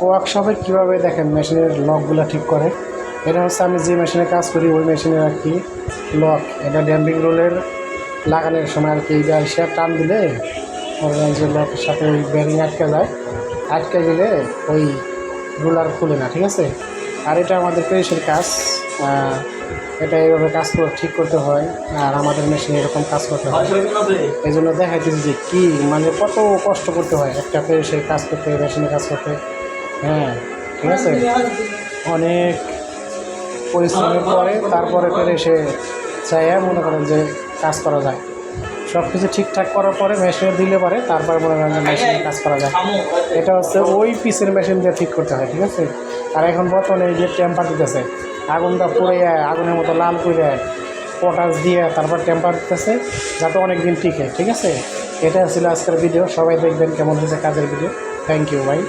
ওয়ার্কশপে কীভাবে দেখেন মেশিনের লকগুলো ঠিক করে। এটা হচ্ছে আমি যে মেশিনে কাজ করি ওই মেশিনের আর কি লক। এটা ড্যাম্পিং রোলের লাগানোর সময় আর কি এইটা এসে টান দিলে যে লকের সাথে ওই ব্যারিং আটকে যায়, আটকে গেলে ওই রোলার খুলে না, ঠিক আছে। আর এটা আমাদের পেরিসের কাজ, এটা এইভাবে কাজ করে ঠিক করতে হয়। আর আমাদের মেশিনে এরকম কাজ করতে হয়, এই জন্য দেখাইতেছি যে কী মানে কত কষ্ট করতে হয় একটা পেরিসের কাজ করতে, মেশিনে কাজ করতে। হ্যাঁ ঠিক আছে, অনেক পরিশ্রমের পরে তারপরে পেরিসে চাইয়া মনে করেন যে কাজ করা যায়। সব কিছু ঠিকঠাক করার পরে মেশিনে দিলে পারে তারপরে মনে করেন যে মেশিনে কাজ করা যায়। এটা হচ্ছে ওই পিসের মেশিন দিয়ে ঠিক করতে হয়, ঠিক আছে। আর এখন বর্তমানে এই যে টেম্পার দিতেছে, আগুনটা পুড়ে আগুনের মতো লাল করে পটাশ দিয়ে তারপর টেম্পার দিতেছে যাতে অনেক দিন টিকে, ঠিক আছে। এটা ছিল আজকের ভিডিও, সবাই দেখবেন কেমন হয়েছে কাজের ভিডিও। থ্যাংক ইউ ভাই।